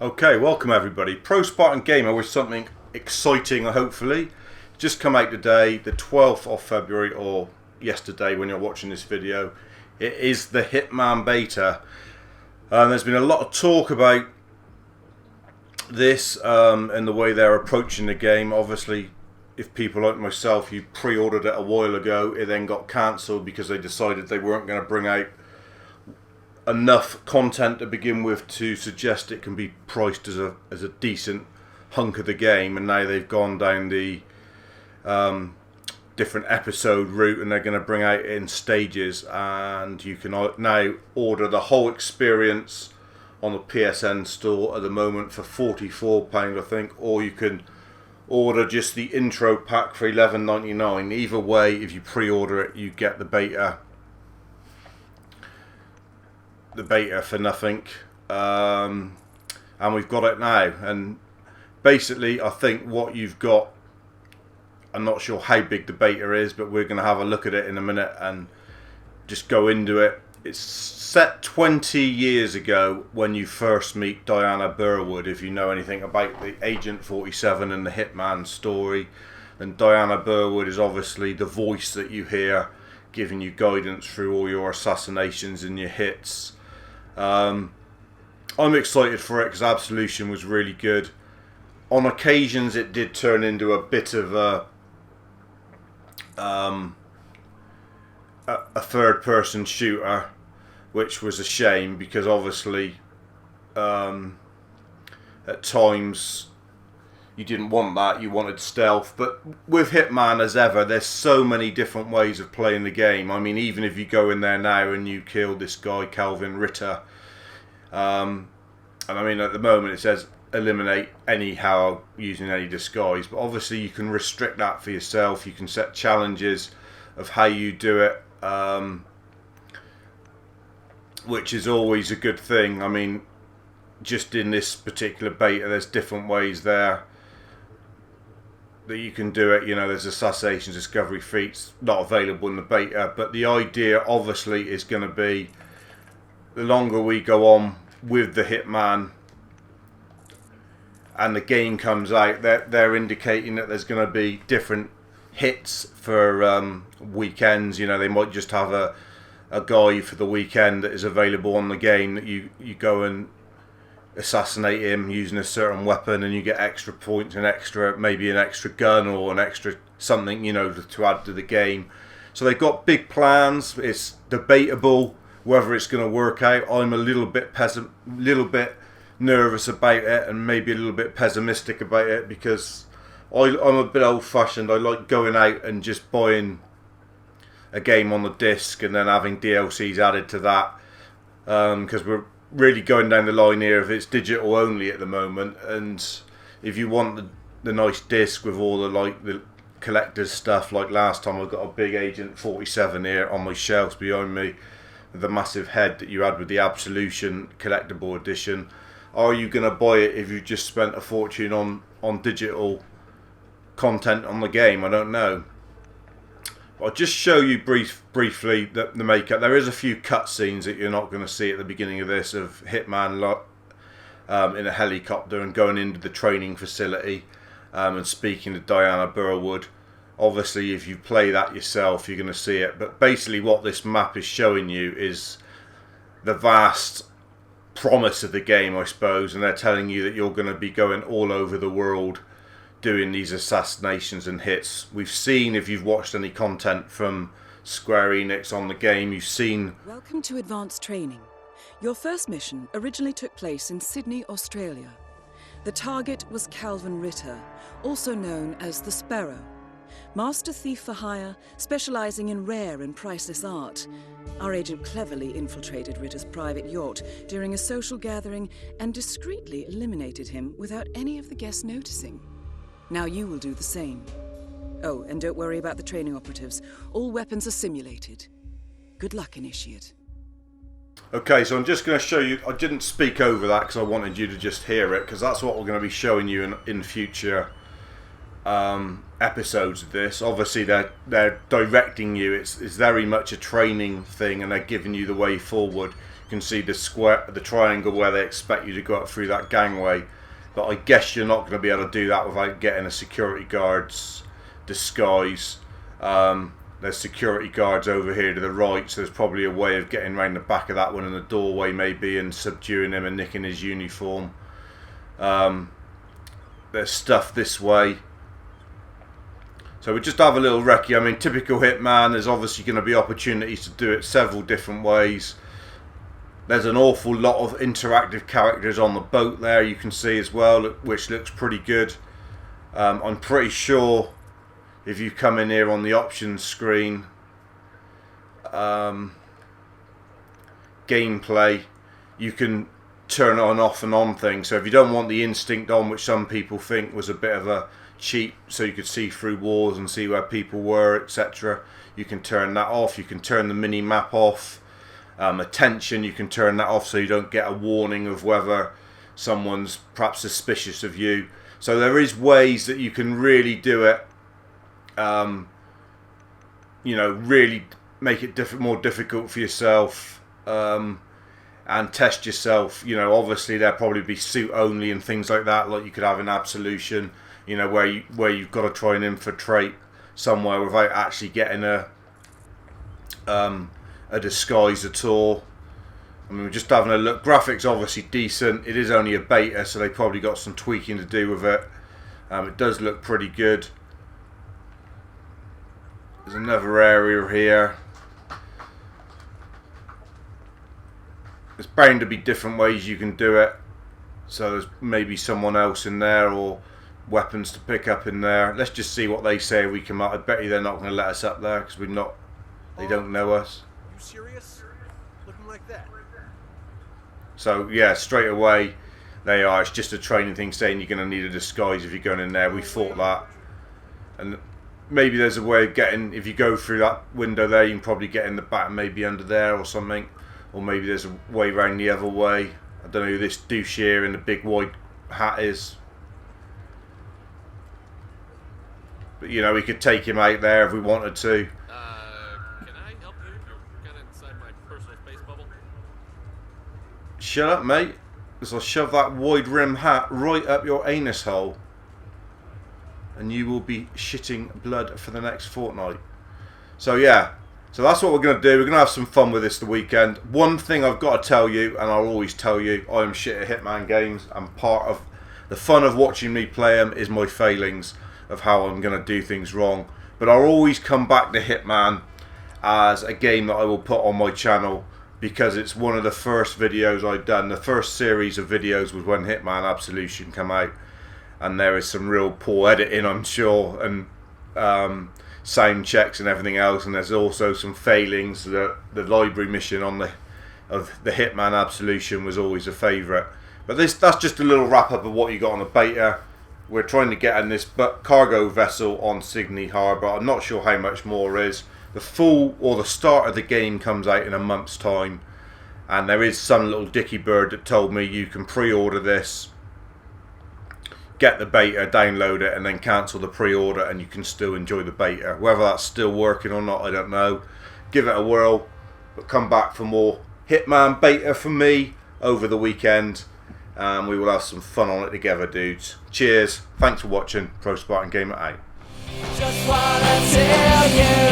Okay, welcome everybody. ProSpartanGamer with something exciting, hopefully. Just come out today, the 12th of February, or yesterday when you're watching this video. It is the Hitman Beta. There's been a lot of talk about this and the way they're approaching the game. Obviously, if people like myself, you pre-ordered it a while ago, it then got cancelled because they decided they weren't going to bring out enough content to begin with to suggest it can be priced as a decent hunk of the game, and now they've gone down the different episode route and they're going to bring out in stages, and you can now order the whole experience on the PSN store at the moment for £44 I think, or you can order just the intro pack for £11.99. Either way, if you pre-order it, you get the beta for nothing, and we've got it now. And basically I think what you've got, I'm not sure how big the beta is, but we're going to have a look at it in a minute and just go into it. It's set 20 years ago when you first meet Diana Burwood. If you know anything about the Agent 47 and the Hitman story, then Diana Burwood is obviously the voice that you hear giving you guidance through all your assassinations and your hits. I'm excited for it because Absolution was really good. On occasions it did turn into a bit of a third person shooter, which was a shame because obviously at times you didn't want that, you wanted stealth. But with Hitman, as ever, there's so many different ways of playing the game. I mean, even if you go in there now and you kill this guy Calvin Ritter, and I mean at the moment it says eliminate anyhow using any disguise, but obviously you can restrict that for yourself. You can set challenges of how you do it, which is always a good thing. I mean, just in this particular beta there's different ways there that you can do it. You know, there's assassinations, discovery feats, not available in the beta, but the idea obviously is going to be, the longer we go on with the Hitman and the game comes out, they're indicating that there's going to be different hits for weekends. You know, they might just have a guy for the weekend that is available on the game that you go and assassinate him using a certain weapon, and you get extra points and maybe an extra gun or an extra something, you know, to add to the game. So they've got big plans. It's debatable whether it's going to work out. I'm a little bit nervous about it and maybe a little bit pessimistic about it because I'm a bit old-fashioned. I like going out and just buying a game on the disc and then having DLCs added to that, because we're really going down the line here if it's digital only at the moment. And if you want the nice disc with all the collector's stuff, like last time I got a big Agent 47 here on my shelves behind me, the massive head that you had with the Absolution collectible edition. Are you going to buy it if you just spent a fortune on digital content on the game? I don't know. I'll just show you briefly the makeup. There is a few cutscenes that you're not going to see at the beginning of this, of Hitman in a helicopter and going into the training facility and speaking to Diana Burwood. Obviously, if you play that yourself, you're going to see it. But basically what this map is showing you is the vast promise of the game, I suppose, and they're telling you that you're going to be going all over the world doing these assassinations and hits. We've seen, if you've watched any content from Square Enix on the game, you've seen... Welcome to advanced training. Your first mission originally took place in Sydney, Australia. The target was Calvin Ritter, also known as the Sparrow, master thief for hire, specializing in rare and priceless art. Our agent cleverly infiltrated Ritter's private yacht during a social gathering and discreetly eliminated him without any of the guests noticing. Now you will do the same. Oh, and don't worry about the training operatives. All weapons are simulated. Good luck, Initiate. Okay, so I'm just going to show you... I didn't speak over that because I wanted you to just hear it, because that's what we're going to be showing you in future episodes of this. Obviously, they're directing you. It's very much a training thing, and they're giving you the way forward. You can see the square, the triangle where they expect you to go up through that gangway. But I guess you're not going to be able to do that without getting a security guard's disguise. There's security guards over here to the right, so there's probably a way of getting around the back of that one in the doorway maybe and subduing him and nicking his uniform. There's stuff this way. So we just have a little recce. I mean, typical Hitman, there's obviously going to be opportunities to do it several different ways. There's an awful lot of interactive characters on the boat there, you can see as well, which looks pretty good. I'm pretty sure if you come in here on the options screen, gameplay, you can turn on, off and on things. So if you don't want the instinct on, which some people think was a bit of a cheat, so you could see through walls and see where people were, etc., you can turn that off. You can turn the mini map off. Attention, you can turn that off so you don't get a warning of whether someone's perhaps suspicious of you. So there is ways that you can really do it, you know, really make it more difficult for yourself, and test yourself. You know, obviously there'll probably be suit only and things like that, like you could have in Absolution, you know, where you've got to try and infiltrate somewhere without actually getting a disguise at all. I mean, we're just having a look. Graphics obviously decent. It is only a beta, so they probably got some tweaking to do with it. It does look pretty good. There's another area here. There's bound to be different ways you can do it. So there's maybe someone else in there or weapons to pick up in there. Let's just see what they say we come out. I bet you they're not going to let us up there because we're not. They don't know us. You serious? Looking like that. So yeah, straight away they are. It's just a training thing saying you're going to need a disguise if you're going in there. We thought that. And maybe there's a way of getting, if you go through that window there, you can probably get in the back, maybe under there or something. Or maybe there's a way around the other way. I don't know who this douche here in the big white hat is. But you know, we could take him out there if we wanted to. Can I help you? You're kind of inside my personal space bubble. Shut up, mate. Because I'll shove that wide rim hat right up your anus hole. And you will be shitting blood for the next fortnight. So yeah. So that's what we're going to do. We're going to have some fun with this the weekend. One thing I've got to tell you, and I'll always tell you, I am shit at Hitman games. And part of the fun of watching me play them is my failings of how I'm going to do things wrong. But I'll always come back to Hitman as a game that I will put on my channel because it's one of the first videos I've done. The first series of videos was when Hitman Absolution came out. And there is some real poor editing, I'm sure, and sound checks and everything else. And there's also some failings. The library mission on the Hitman Absolution was always a favourite. But that's just a little wrap up of what you got on the beta. We're trying to get in this cargo vessel on Sydney Harbour. I'm not sure how much more is. The start of the game comes out in a month's time. And there is some little dicky bird that told me you can pre-order this, get the beta, download it, and then cancel the pre-order, and you can still enjoy the beta. Whether that's still working or not, I don't know. Give it a whirl, but come back for more Hitman beta from me over the weekend. We will have some fun on it together, dudes. Cheers. Thanks for watching. ProSpartanGamer out. Just wanna tell you